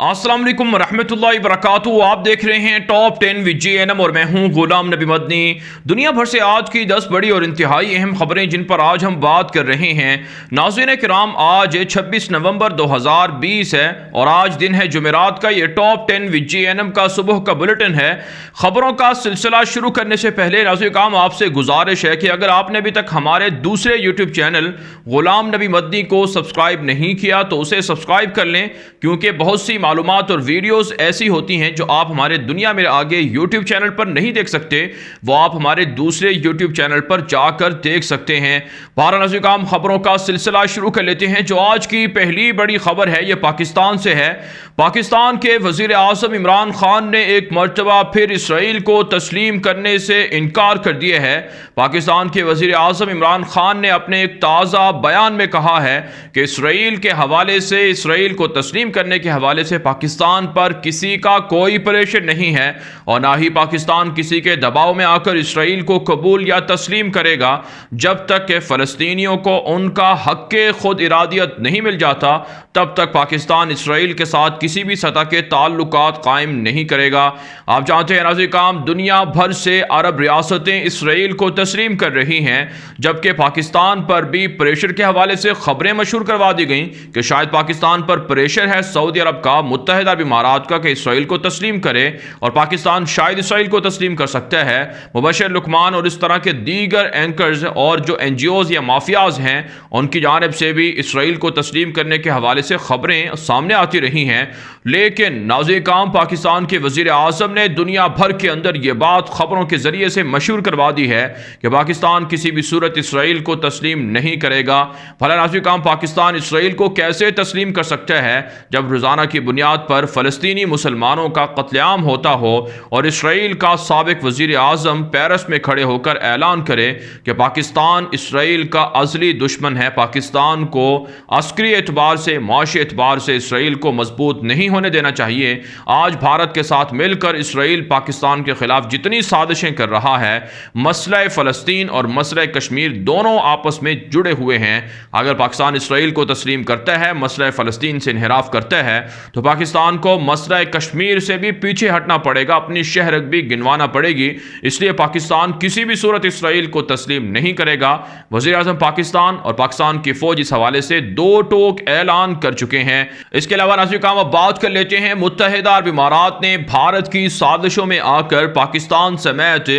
अस्सलाम वालेकुम रहमतुल्लाहि वबरकातुहू। आप देख रहे हैं टॉप 10 विद JNM और मैं हूं गुलाम नबी मदनी। दुनिया भर से आज की 10 बड़ी और इंतहाई अहम खबरें जिन पर आज हम बात कर रहे हैं। नाज़रीन किराम, आज 26 नवंबर 2020 है और आज दिन है जुमेरात का। ये टॉप 10 विद JNM का सुबह का बुलेटिन है। खबरों का सिलसिला शुरू करने से पहले नाज़रीन किराम आपसे गुजारिश है कि अगर आपने अभी तक हमारे दूसरे यूट्यूब चैनल गुलाम नबी मदनी को सब्सक्राइब नहीं किया तो उसे सब्सक्राइब कर लें, क्योंकि बहुत सी मालूमात और वीडियोस ऐसी होती हैं जो आप हमारे दुनिया में आगे यूट्यूब चैनल पर नहीं देख सकते, वो आप हमारे दूसरे यूट्यूब चैनल पर जाकर देख सकते हैं। बारह खबरों का सिलसिला शुरू कर लेते हैं। जो आज की पहली बड़ी खबर है ये पाकिस्तान से है। पाकिस्तान के वजीर आज़म इमरान खान ने एक मरतबा फिर इसराइल को तस्लीम करने से इनकार कर दिया है। पाकिस्तान के वजीर आज़म इमरान खान ने अपने एक ताज़ा बयान में कहा है कि इसराइल के हवाले से, इसराइल को तस्लीम करने के हवाले से पाकिस्तान पर किसी का कोई प्रेशर नहीं है और ना ही पाकिस्तान किसी के दबाव में आकर इसराइल को कबूल या तस्लीम करेगा। जब तक कि फ़लस्तीनियों को उनका हक़ खुद इरादियत नहीं मिल जाता तब तक पाकिस्तान इसराइल के साथ किसी भी सतह के ताल्लुकात कायम नहीं करेगा। आप जानते हैं नाज़रीन काम, दुनिया भर से अरब रियासतें इसराइल को तस्लीम कर रही हैं, जबकि पाकिस्तान पर भी प्रेशर के हवाले से खबरें मशहूर करवा दी गई कि शायद पाकिस्तान पर प्रेशर है सऊदी अरब का, मुत्तहिदा अरब इमारात का, कि इसराइल को तस्लीम करे और पाकिस्तान शायद इसराइल को तस्लीम कर सकता है। मुबशर लुकमान और इस तरह के दीगर एंकर्स और जो NGOs या माफियाज हैं उनकी जानिब से भी इसराइल को तस्लीम करने के हवाले से खबरें सामने आती रही हैं। लेकिन नाज़रीन काम, पाकिस्तान के वजीर आज़म ने दुनिया भर के अंदर यह बात खबरों के जरिए से मशहूर करवा दी है कि पाकिस्तान किसी भी सूरत इसराइल को तस्लीम नहीं करेगा। भला नाज़रीन काम, पाकिस्तान इसराइल को कैसे तस्लीम कर सकता है जब रोज़ाना की बुनियाद पर फ़लस्तीनी मुसलमानों का कत्लेआम होता हो और इसराइल का साबिक वजीर आज़म पेरिस में खड़े होकर ऐलान करे कि पाकिस्तान इसराइल का अज़ली दुश्मन है, पाकिस्तान को अस्करी एतबार से, माशी एतबार से इसराइल को मजबूत नहीं होने देना चाहिए। आज भारत के साथ मिलकर इसराइल पाकिस्तान के खिलाफ जितनी साजिशें कर रहा है, मसला फ़लस्तीन और मसला कश्मीर दोनों आपस में जुड़े हुए हैं। अगर पाकिस्तान इसराइल को तस्लीम करता है, मसला फ़लस्तीन से इन्हिराफ करता है, तो पाकिस्तान को मसला कश्मीर से भी पीछे हटना पड़ेगा, अपनी शहरत भी गिनवाना पड़ेगी। इसलिए पाकिस्तान किसी भी सूरत इसराइल को तस्लीम नहीं करेगा। वज़ीर आज़म पाकिस्तान और पाकिस्तान की फ़ौज इस हवाले से दो टोक ऐलान कर चुके हैं। इसके अलावा नाज़रीन काम, अब बात कर लेते हैं। मुत्तहिदा अरब इमारात ने भारत की साजिशों में आकर पाकिस्तान समेत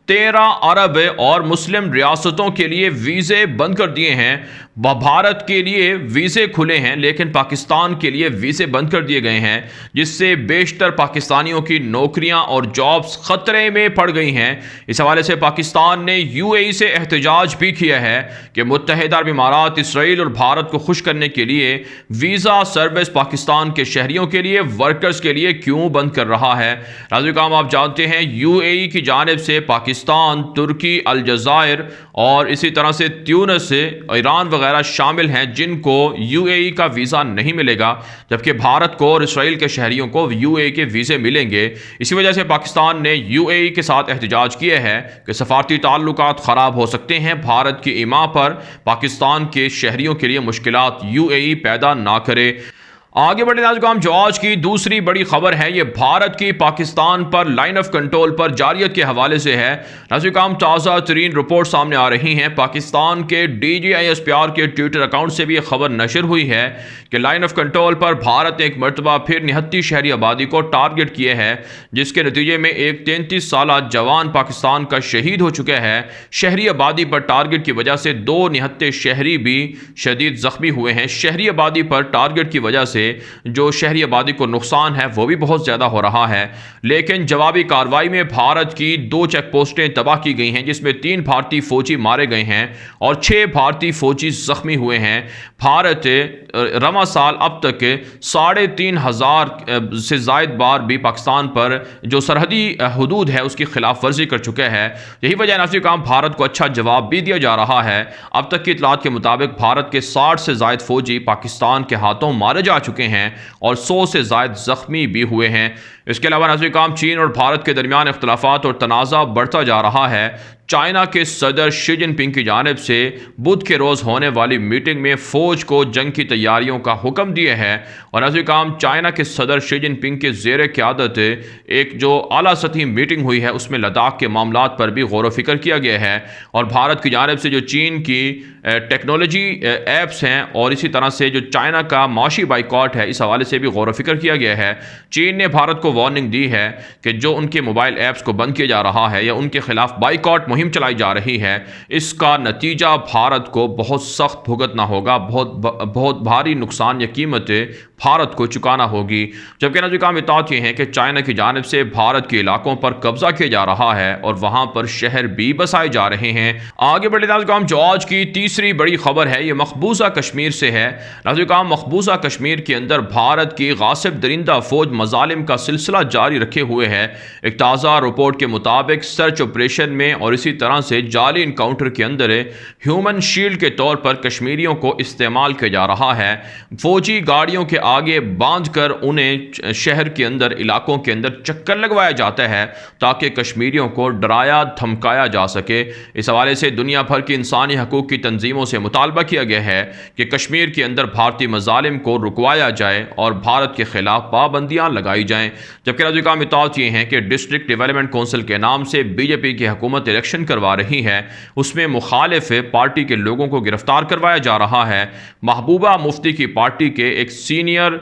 13 अरब और मुस्लिम रियासतों के लिए वीज़े बंद कर दिए हैं। भारत के लिए वीज़े खुले हैं लेकिन पाकिस्तान के लिए वीज़े बंद कर दिए गए हैं, जिससे बेशतर पाकिस्तानियों की नौकरियां और जॉब्स ख़तरे में पड़ गई हैं। इस हवाले से पाकिस्तान ने UAE से एहतजाज भी किया है कि मुत्तहिदा अरब इमारात इसराइल और भारत को खुश करने के लिए वीज़ा सर्विस पाकिस्तान के शहरियों के लिए, वर्कर्स के लिए क्यों बंद कर रहा है। नाज़रीन काम, आप जानते हैं UAE की जानिब से पाकिस्तान, तुर्की, अलजायर और इसी तरह से ट्यूनिस, ईरान वगैरह शामिल हैं जिनको UAE का वीज़ा नहीं मिलेगा, जबकि भारत को और इसराइल के शहरियों को UAE के वीज़े मिलेंगे। इसी वजह से पाकिस्तान ने UAE के साथ एहतजाज किया है कि सफारती ताल्लुकात ख़राब हो सकते हैं, भारत की ईमा पर पाकिस्तान के शहरियों के लिए मुश्किलात UAE पैदा ना करे। आगे बढ़े नाज़रीन, जो आज की दूसरी बड़ी खबर है ये भारत की पाकिस्तान पर लाइन ऑफ कंट्रोल पर जारियत के हवाले से है। नाज़रीन, ताज़ा तरीन रिपोर्ट सामने आ रही हैं। पाकिस्तान के DGISPR के ट्विटर अकाउंट से भी यह खबर नशर हुई है कि लाइन ऑफ कंट्रोल पर भारत ने एक मरतबा फिर निहत्ती शहरी आबादी को टारगेट किया है, जिसके नतीजे में एक 33 साल जवान पाकिस्तान का शहीद हो चुका है। शहरी आबादी पर टारगेट की वजह से 2 निहत्ते शहरी भी शदीद ज़ख्मी हुए हैं। शहरी आबादी पर टारगेट की वजह से जो शहरी आबादी को नुकसान है वो भी बहुत ज्यादा हो रहा है। लेकिन जवाबी कार्रवाई में भारत की 2 चेक पोस्टें तबाह की गई हैं, जिसमें 3 भारतीय फौजी मारे गए हैं और 6 भारतीय फौजी जख्मी हुए हैं। भारत रवा साल अब तक 3,500 से जायद बार भी पाकिस्तान पर जो सरहदी हदूद है उसकी खिलाफ वर्जी कर चुका है। यही वजह नाज़रीन काम, भारत को अच्छा जवाब भी दिया जा रहा है। अब तक की इतलात के मुताबिक भारत के 60 से जायद फौजी पाकिस्तान के हाथों मारे जा चुके हैं और 100 से जायद जख्मी भी हुए हैं। इसके अलावा नाज़रीन काम, चीन और भारत के दरमियान इख्तलाफात और तनाज़ा बढ़ता जा रहा है। चाइना के सदर शी जिनपिंग की जानिब से बुध के रोज़ होने वाली मीटिंग में फ़ौज को जंग की तैयारियों का हुक्म दिया है। और नाज़रीन काम चाइना के सदर शी जिनपिंग के ज़ेर क़यादत एक जो आला सतही मीटिंग हुई है उसमें लद्दाख के मामलात पर भी गौर व फिक्र किया गया है। और भारत की जानिब से जो चीन की टेक्नोलॉजी ऐप्स हैं और इसी तरह से जो चाइना का माशी बाइकॉट है, इस हवाले से भी गौर व फिक्र किया गया है। चीन ने भारत को वार्निंग दी है कि जो उनके मोबाइल ऐप्स को बंद किया जा रहा है या उनके खिलाफ बाइकॉट मुहिम चलाई जा रही है, इसका नतीजा भारत को बहुत सख्त भुगतना होगा, बहुत भारी नुकसान या कीमतें भारत को चुकाना होगी। जबकि नाज़रीन काम बात यह है कि चाइना की जानिब से भारत के इलाकों पर कब्जा किया जा रहा है और वहां पर शहर भी बसाए जा रहे हैं। आगे बढ़े नाज़रीन काम जो आज की तीसरी बड़ी खबर है ये मकबूजा कश्मीर से है। नाज़रीन काम मकबूजा कश्मीर के अंदर भारत की गासिब दरिंदा फौज मजालिम का सिलसिला जारी रखे हुए है। एक ताज़ा रिपोर्ट के मुताबिक सर्च ऑपरेशन में और इसी तरह से जाली इनकाउंटर के अंदर ह्यूमन शील्ड के तौर पर कश्मीरियों को इस्तेमाल किया जा रहा है। फौजी गाड़ियों के आगे बांधकर उन्हें शहर के अंदर इलाकों के अंदर चक्कर लगवाया जाता है ताकि कश्मीरियों को डराया धमकाया जा सके। इस हवाले से दुनिया भर की इंसानी हकूक़ की तंजीमों से मुतालबा किया गया है कि कश्मीर के अंदर भारतीय मजालिम को रुकवाया जाए और भारत के खिलाफ पाबंदियाँ लगाई जाएँ। जबकि नाज़रीन काम बात यह है कि डिस्ट्रिक्ट डेवलपमेंट कौंसिल के नाम से बीजेपी की हुकूमत इलेक्शन करवा रही है, उसमें मुखालिफ पार्टी के लोगों को गिरफ्तार करवाया जा रहा है। महबूबा मुफ्ती की पार्टी के एक सीनियर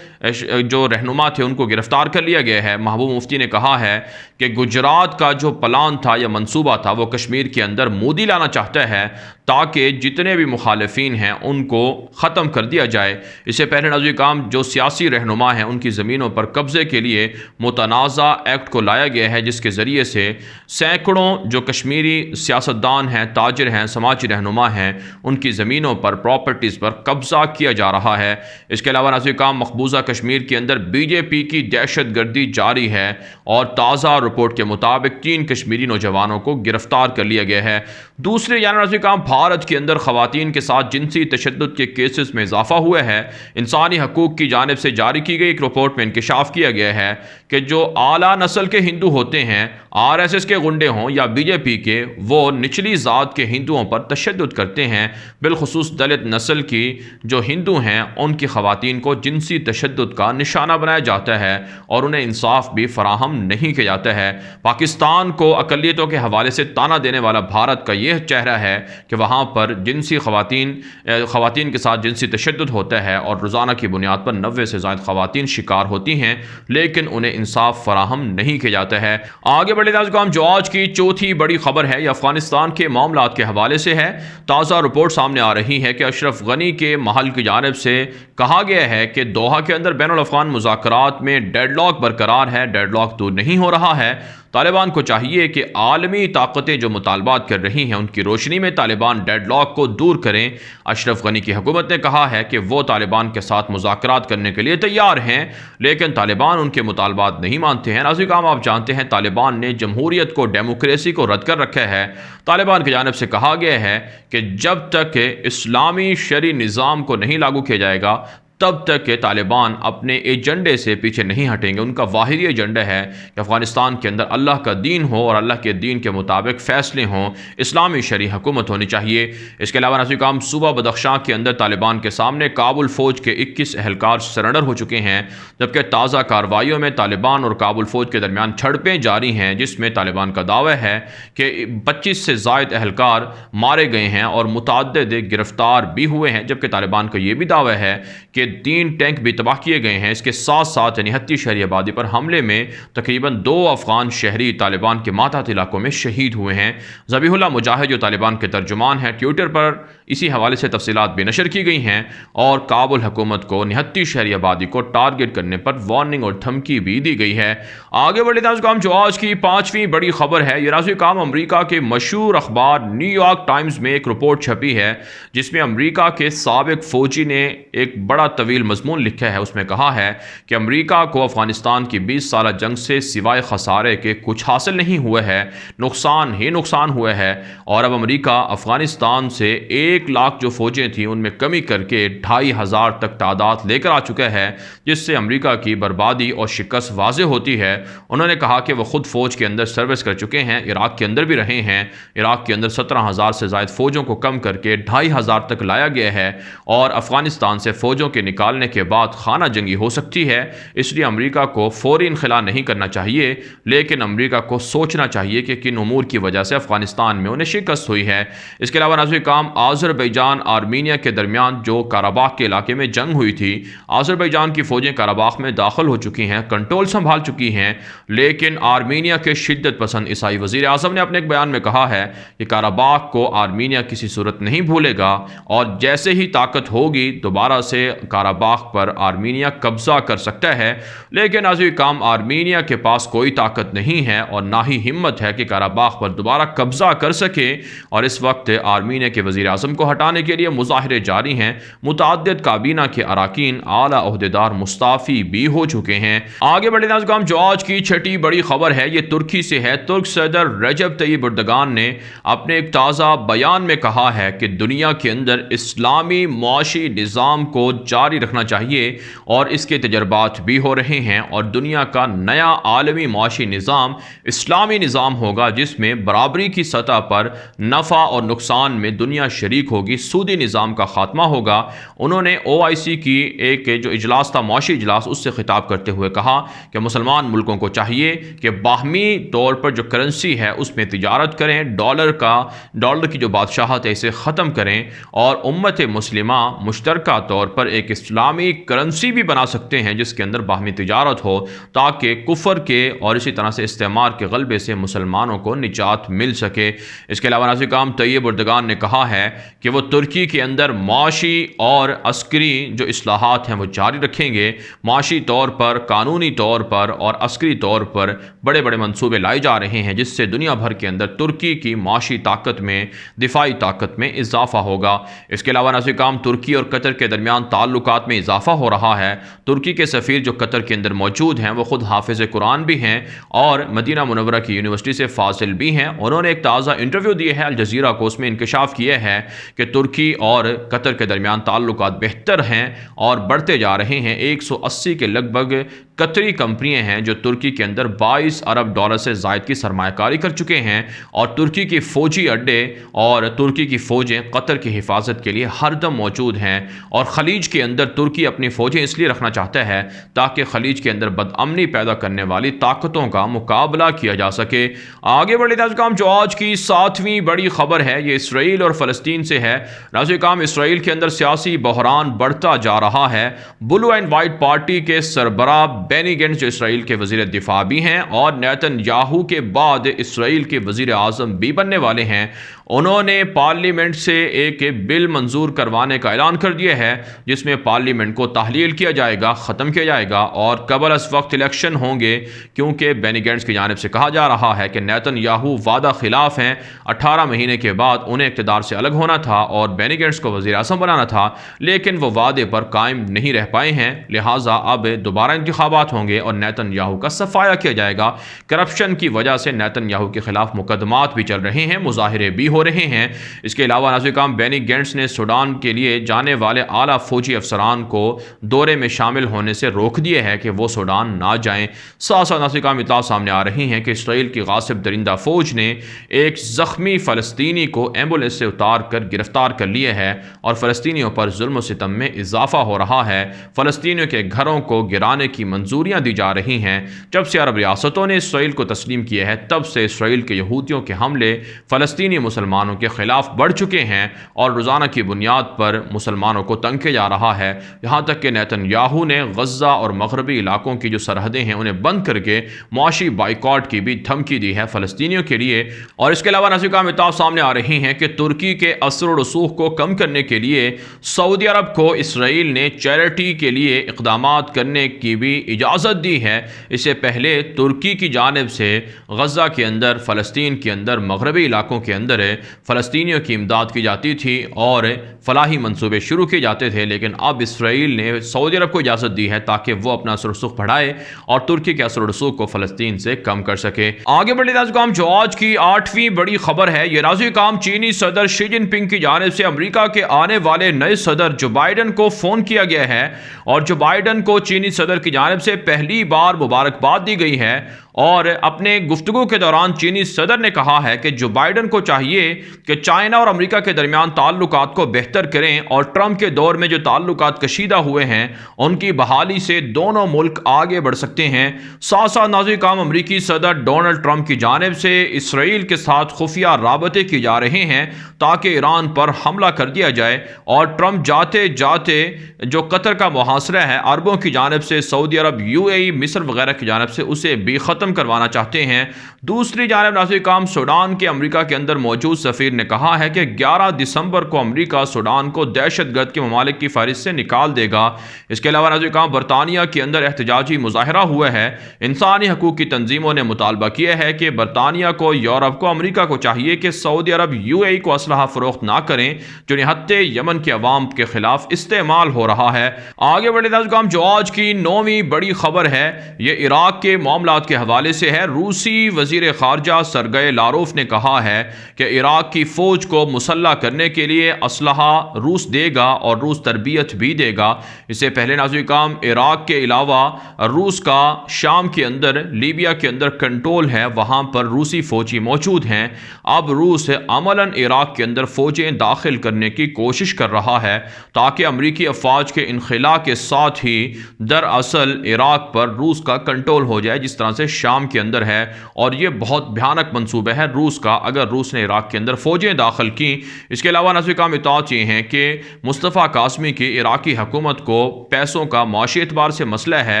जो रहनुमा थे उनको गिरफ्तार कर लिया गया है। महबूबा मुफ्ती ने कहा है कि गुजरात का जो प्लान था या मंसूबा था वो कश्मीर के अंदर मोदी लाना चाहता है ताकि जितने भी मुखालिफिन हैं उनको ख़त्म कर दिया जाए। इससे पहले नाज़रीन काम जो सियासी रहनुमा हैं उनकी ज़मीनों पर कब्ज़े के लिए मुतनाज़ा एक्ट को लाया गया है, जिसके ज़रिए से सैकड़ों जो कश्मीरी सियासतदान हैं, ताजिर हैं, समाजी रहनुमा हैं, उनकी ज़मीनों पर प्रॉपर्टीज़ पर कब्ज़ा किया जा रहा है। इसके अलावा नाज़रीन काम मकबूजा कश्मीर के अंदर बीजेपी की दहशत गर्दी जारी है और ताज़ा रिपोर्ट के मुताबिक 3 कश्मीरी नौजवानों को गिरफ्तार कर लिया गया है। दूसरे जानब नाज़रीन काम भारत के अंदर ख़वातीन के साथ जिनसी तशद्दुद के केसेस में इजाफा हुआ है। इंसानी हकूक़ की जानिब से जारी की गई एक रिपोर्ट में इंकशाफ किया गया है कि जो आला नस्ल के हिंदू होते हैं, RSS के गुंडे हों या बीजेपी के, वो निचली ज़ात के हिंदुओं पर तशद्दुद करते हैं। बिलखुसूस दलित नस्ल की जो हिंदू हैं उनकी ख़वातीन को जिनसी तशद्दुद का निशाना बनाया जाता है और उन्हें इंसाफ भी फराहम नहीं किया जाता है। पाकिस्तान को अक़लियतों के हवाले से ताना देने वाला भारत का यह चेहरा है कि वहाँ पर जिनसी ख़वातीन के साथ जिनसी तशद्दुद होता है और रोज़ाना की बुनियाद पर 90 से ज़ायद ख़वातीन शिकार होती हैं, लेकिन उन्हें इंसाफ फराहम नहीं किया जाता है। आगे बढ़े नाज़रीन, जो आज की चौथी बड़ी खबर है, यह अफगानिस्तान के मामलात के हवाले से है। ताज़ा रिपोर्ट सामने आ रही है कि अशरफ गनी के महल की जानिब से कहा गया है कि दोहा के अंदर बैनुल अफ़गान मुज़ाकरात में डेडलॉक बरकरार है, डेडलॉक दूर नहीं हो रहा है। तालिबान को चाहिए कि आलमी ताकतें जो मुतालबात कर रही हैं उनकी रोशनी में तालिबान डेडलॉक को दूर करें। अशरफ गनी की हुकूमत ने कहा है कि वो तालिबान के साथ मुज़ाकरात करने के लिए तैयार हैं, लेकिन तालिबान उनके मुतालबात नहीं मानते हैं। नाज़रीन काम आप जानते हैं तालिबान ने जमहूरियत को, डेमोक्रेसी को रद्द कर रखा है। तालिबान की जानिब से कहा गया है कि जब तक इस्लामी शरी निज़ाम को नहीं लागू किया जाएगा तब तक के तालिबान अपने एजेंडे से पीछे नहीं हटेंगे। उनका वाहिद एजेंडा है कि अफ़गानिस्तान के अंदर अल्लाह का दीन हो और अल्लाह के दीन के मुताबिक फ़ैसले हों, इस्लामी शरी हुकूमत होनी चाहिए। इसके अलावा नाज़रीन काम सूबा बदख्शां के अंदर तालिबान के सामने काबुल फ़ौज के 21 एहलकार सरेंडर हो चुके हैं, जबकि ताज़ा कार्रवाइयों में तालिबान और काबुल फ़ौज के दरमियान झड़पें जारी हैं, जिसमें तालिबान का दावा है कि 25 से ज़ायद एहलकार मारे गए हैं और मुतअद्दिद गिरफ्तार भी हुए हैं। जबकि तालिबान का यह भी दावा है कि 3 टैंक भी तबाह किए गए हैं। इसके साथ साथ निहत्ती शहरी आबादी पर हमले में तकरीबन 2 अफ़गान शहरी तालिबान के मातहत इलाकों में शहीद हुए हैं। ज़बीहुल्लाह मुजाहिद जो तालिबान के तर्जुमान हैं, ट्विटर पर इसी हवाले से तफसीलात भी नशर की गई हैं और काबुल हुकूमत को निहत्ती शहरी आबादी को टारगेट करने पर वार्निंग और धमकी भी दी गई है। आगे बढ़े नाज़रीन काम जो आज की 5वीं बड़ी खबर है, ये नाज़रीन काम अमरीका के मशहूर अखबार न्यूयॉर्क टाइम्स में एक रिपोर्ट छपी है जिसमें अमरीका के साबिक फ़ौजी ने एक बड़ा तवील मजमून लिखा है, उसमें कहा है कि अमेरिका को अफगानिस्तान की 20 साल जंग से सिवाय खसारे के कुछ हासिल नहीं हुआ है, नुकसान ही नुकसान हुआ है। और अब अमेरिका अफगानिस्तान से 1 लाख जो फौजें थी उनमें कमी करके 2500 तक तादाद लेकर आ चुका है, जिससे अमेरिका की बर्बादी और शिकस्त वाज़ेह होती है। उन्होंने कहा कि वह खुद फ़ौज के अंदर सर्विस कर चुके हैं, इराक़ के अंदर भी रहे हैं। इराक़ के अंदर 17,000 से ज़ायद फ़ौजों को कम करके 2500 तक लाया गया है और अफ़गानिस्तान से फ़ौजों के निकालने के बाद खाना जंगी हो सकती है। इसलिए अमेरिका को फ़ौरी इनखला नहीं करना चाहिए, लेकिन अमेरिका को सोचना चाहिए कि किन उमूर की वजह से अफ़गानिस्तान में उन्हें शिकस्त हुई है। इसके अलावा नाज़रीन काम आज़रबैजान आर्मीनिया के दरमियान जो काराबाख के इलाके में जंग हुई थी, आज़रबैजान की फ़ौजें काराबाख में दाखिल हो चुकी हैं, कंट्रोल संभाल चुकी हैं, लेकिन आर्मीनिया के शिद्दत पसंद ईसाई वज़ीर आज़म ने अपने एक बयान में कहा है कि काराबाख को आर्मीनिया किसी सूरत नहीं भूलेगा और जैसे ही ताकत होगी दोबारा से काराबाख पर आर्मीनिया कब्जा कर सकता है। लेकिन नाज़रीन काम आर्मीनिया के पास कोई ताकत नहीं है और ना ही हिम्मत है कि काराबाख पर दोबारा कब्जा कर सके और इस वक्त आर्मीनिया के वज़ीर आज़म को हटाने के लिए मुज़ाहरे जारी हैं। मुतअद्दिद काबीना के अराकीन आला ओहदेदार मुस्ताफ़ी भी हो चुके हैं। आगे बढ़े नाज़रीन काम जो आज की छठी बड़ी खबर है ये तुर्की से है। तुर्क सदर रजब तय्यिब एर्दोगान ने अपने एक ताज़ा बयान में कहा है कि दुनिया के अंदर इस्लामी मुआशी निज़ाम को जारी रखना चाहिए और इसके तजर्बात भी हो रहे हैं और दुनिया का नया आलमी मुआशी निज़ाम इस्लामी निज़ाम होगा जिसमें बराबरी की सतह पर नफ़ा और नुकसान में दुनिया शरीक होगी, सूदी निज़ाम का खात्मा होगा। उन्होंने OIC की एक जो इजलास था मुआशी इजलास उससे खिताब करते हुए कहा कि मुसलमान मुल्कों को चाहिए कि बाहमी तौर पर जो करेंसी है उसमें तिजारत करें, डॉलर की जो बादशाहत है इसे ख़त्म करें और उम्मत मुस्लिमा मुश्तरका तौर पर एक इस्लामी करेंसी भी बना सकते हैं जिसके अंदर बाहमी तिजारत हो, ताकि कुफर के और इसी तरह से इस्तेमार के गलबे से मुसलमानों को निजात मिल सके। इसके अलावा नाज़रीन काम तय्यिब एर्दोगान ने कहा है कि वो तुर्की के अंदर मुआशी और अस्करी जो इस्लाहात हैं वो जारी रखेंगे। मुआशी तौर पर, कानूनी तौर पर और अस्करी तौर पर बड़े बड़े मंसूबे लाए जा रहे हैं जिससे दुनिया भर के अंदर तुर्की की मुआशी ताकत में, दिफाई ताकत में इजाफा होगा। इसके अलावा नाज़रीन काम तुर्की और कतर के दरमियान ताल्लुकात में इजाफा हो रहा है। तुर्की के सफ़ीर जो कतर के अंदर मौजूद हैं वो खुद हाफिज़ कुरान भी हैं और मदीना मुनव्वरा की यूनिवर्सिटी से फाजिल भी हैं। उन्होंने एक ताज़ा इंटरव्यू दिए है अल जज़ीरा को, उसमें इंकशाफ किया है कि तुर्की और कतर के दरमियान ताल्लुकात बेहतर हैं और बढ़ते जा रहे हैं। 180 के लगभग कतरी कंपनियां हैं जो तुर्की के अंदर 22 अरब डॉलर से ज़ायद की सरमायाकारी कर चुके हैं और तुर्की के फ़ौजी अड्डे और तुर्की की फ़ौजें कतर की हिफाजत के लिए हरदम मौजूद हैं। और ख़लीज के अंदर तुर्की अपनी फ़ौजें इसलिए रखना चाहता है ताकि ख़लीज के अंदर बदअमनी पैदा करने वाली ताकतों का मुकाबला किया जा सके। आगे बढ़े नाज़रीन काम जो आज की 7वीं बड़ी खबर है ये इसराइल और फ़लस्तीन से है। नाज़रीन काम इसराइल के अंदर सियासी बहरान बढ़ता जा रहा है। ब्लू एंड वाइट पार्टी के सरबराह बेनी गेंट्स जो इसराइल के वज़ीर दिफा भी हैं और नेतन्याहू के बाद इसराइल के वज़ीर आज़म भी बनने वाले हैं, उन्होंने पार्लियामेंट से एक बिल मंजूर करवाने का ऐलान कर दिया है जिसमें पार्लियामेंट को तहलील किया जाएगा, ख़त्म किया जाएगा और कबल अस वक्त इलेक्शन होंगे, क्योंकि बेनी गेंट्स की जानिब से कहा जा रहा है कि नेतन्याहू वादा खिलाफ हैं। 18 महीने के बाद उन्हें इक़्तिदार से अलग होना था और बेनी गेंट्स को वज़ीर आज़म बनाना था, लेकिन वो वादे पर कायम नहीं रह पाए हैं। लिहाजा अब दोबारा इंतखाबात होंगे और नेतन्याहू का सफाया किया जाएगा। करप्शन की वजह से नेतन्याहू के खिलाफ मुकदमात भी चल रहे हैं, मुजाहिरे भी हो रहे हैं। इसके अलावा नाज़रीन काम बेनी गेंट्स ने सूडान के लिए जाने वाले आला फौजी अफसरान को दौरे में शामिल होने से रोक दिया है कि वो सूडान ना जाएं। साथ साथ नाज़रीन काम इत्तला सामने आ रही हैं कि इसराइल की गासिब दरिंदा फौज ने एक ज़ख्मी फ़लस्तीनी को एम्बुलेंस से उतार कर गिरफ्तार कर लिया है और फ़लस्तीनियों पर जुल्म सितम में इजाफा हो रहा है। फ़लस्तीनियों के घरों को गिराने की मंजूरियाँ दी जा रही हैं। जब से अरब रियासतों ने इसराइल को तस्लीम किया है तब से इसराइल के यहूदियों के हमले फ़लस्तीनी मुसलमानों के खिलाफ बढ़ चुके हैं और रोज़ाना की बुनियाद पर मुसलमानों को तंग किया जा रहा है। यहाँ तक कि नेतन्याहू ने गज़ा और मगरबी इलाकों की जो सरहदें हैं उन्हें बंद करके मुआशी बाइकॉट की भी धमकी दी है फ़लस्तीनियों के लिए। और इसके अलावा नाज़रीन काम इत्तला सामने आ रही हैं कि तुर्की के असर और रसूख को कम करने के लिए सऊदी अरब को इसराइल ने चैरिटी के लिए इक़दामात करने की भी इजाज़त दी है। इससे पहले तुर्की की जानिब से गज़ा के अंदर, फ़लस्तीन के अंदर, मगरबी इलाकों के अंदर फ़लस्तीनियों की इमदाद की जाती थी और फलाही मंसूबे शुरू किए जाते थे। लेकिन अब इसराइल ने सऊदी अरब को इजाज़त दी है ताकि वो अपना असर रसूख बढ़ाए और तुर्की के असर रसूख को फ़लस्तीन से कम कर सके। आगे बढ़े नाज़िम, जो आज की 8वीं बड़ी खबर है, ये नाज़िम चीनी सदर शी जिनपिंग की जानिब से अमेरिका के आने वाले नए सदर जो बाइडन को फ़ोन किया गया है और जो बाइडन को चीनी सदर की जानिब से पहली बार मुबारकबाद दी गई है। और अपने गुफ्तगू के दौरान चीनी सदर ने कहा है कि जो बाइडन को चाहिए कि चाइना और अमेरिका के दरमियान ताल्लुकात को बेहतर करें और ट्रंप के दौर में जो ताल्लुकात कशीदा हुए हैं उनकी बहाली से दोनों मुल्क आगे बढ़ सकते हैं। साथ साथ नाज़िम अमेरिकी सदर डोनाल्ड ट्रंप की जानिब से इसराइल के साथ खुफिया राबते किए जा रहे हैं ताकि ईरान पर हमला कर दिया जाए। और ट्रंप जाते जाते जो कतर का मुहासरा है अरबों की जानिब से सऊदी अरब, UAE, मिस्र वगैरह की जानिब से उसे भी ख़त्म करवाना चाहते हैं। दूसरी जानिब नाज़िम सूडान के अमेरिका के अंदर मौजूद सफ़ीर ने कहा है कि 11 दिसंबर को अमेरिका सूडान को दहशतगर्द के ममालिक की फहरिस्त से निकाल देगा। इसके अलावा नाज़िम बरतानिया के अंदर एहतजाजी मुजाहरा हुआ है। इंसानी हकूक़ की तंजीमों ने मुतालबा किया है कि बरतानिया को, यूरोप को, अमेरिका को चाहिए कि सऊदी अरब UAE को असलहा फ़रोख्त ना करें जो निहत्ते यमन के अवाम के खिलाफ इस्तेमाल हो रहा है। आगे बढ़े नाज़िम, जो आज की 9वीं बड़ी खबर है, ये इराक के मामलात के हवाले से है। रूसी वज़ीर ख़ारजा सरगई लारोफ ने कहा है कि इराक की फ़ौज को मुसल्लह करने के लिए असलहा रूस देगा और रूस तरबियत भी देगा। इससे पहले नाज़िम इराक के अलावा रूस का शाम के अंदर, लीबिया के अंदर कंट्रोल है, वहाँ पर रूसी फ़ौजी मौजूद हैं। अब रूस अमलन इराक के अंदर फ़ौजें दाखिल करने की कोशिश कर रहा है ताकि अमरीकी अफवाज के इनखिला के साथ ही दरअसल इराक पर रूस का कंट्रोल हो जाए जिस तरह से शाम के अंदर है। और ये बहुत भयानक मंसूबा है रूस का अगर रूस ने इराक के अंदर फ़ौजें दाखिल की। इसके अलावा नाज़िम इताअत ये हैं कि मुस्तफ़ा कासमी की इराकी हुकूमत को पैसों का माशी एतबार से मसला है,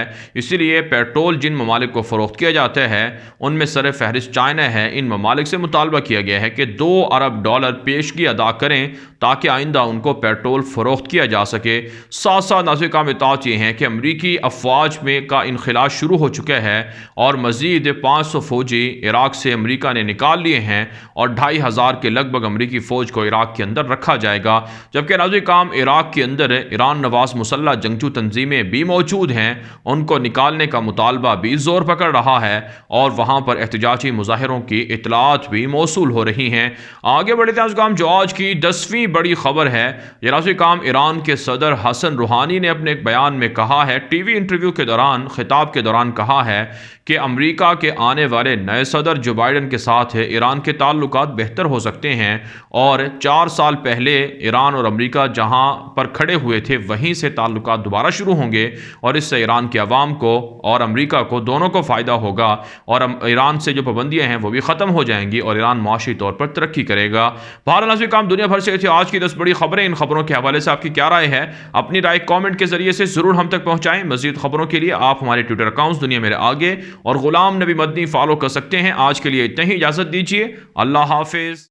इसीलिए पेट्रोल जिन ममालिक को फ़रोख्त किया जाता है उनमें सर फहरिस्त चाइना है। इन ममालिक से मुतालबा किया गया है कि $2 अरब पेशगी अदा करें ताकि आइंदा उनको पेट्रोल फ़रोख्त किया जा सके। साथ साथ नाज़िम इताअत ये हैं कि अमरीकी अफवाज में का इनखिला शुरू हो चुका है और मज़ीद 500 फ़ौजी इराक से अमरीका ने निकाल लिए हैं और 2500 के लगभग अमरीकी फ़ौज को इराक के अंदर रखा जाएगा। जबकि नाज़िम इराक के अंदर ईरान नवाज मुसल्लह जंगजू तंजीमें भी मौजूद हैं, उनको निकालने का मुतालबा भी ज़ोर पकड़ रहा है और वहाँ पर एहतजाजी मुजाहरों की इतलात भी मौसूल हो रही हैं। आगे बढ़े नाज़िम, जो आज की 10वीं बड़ी खबर है, ये नाज़िम ईरान के सदर हसन रूहानी ने अपने एक बयान में कहा है, टीवी इंटरव्यू के दौरान, खिताब के दौरान कहा है कि अमेरिका के आने वाले नए सदर जो बाइडन के साथ है ईरान के ताल्लुकात बेहतर हो सकते हैं और 4 साल पहले ईरान और अमेरिका जहां पर खड़े हुए थे वहीं से ताल्लुकात दोबारा शुरू होंगे और इससे ईरान के अवाम को और अमेरिका को दोनों को फ़ायदा होगा और ईरान से जो पाबंदियां हैं वो भी ख़त्म हो जाएंगी और ईरान माशी तौर पर तरक्की करेगा। भारत नाज़िम दुनिया भर से थी आज की 10 बड़ी खबरें। इन खबरों के हवाले से आपकी क्या राय है? अपनी राय कॉमेंट के जरिए से ज़रूर हम तक पहुँचाएँ। मज़ीद खबरों के लिए आप हमारे ट्विटर अकाउंट्स दुनिया मेरे आगे और गुलाम नबी मदनी फॉलो कर सकते हैं। आज के लिए इतना ही, इजाज़त दीजिए। अल्लाह हाफिज़।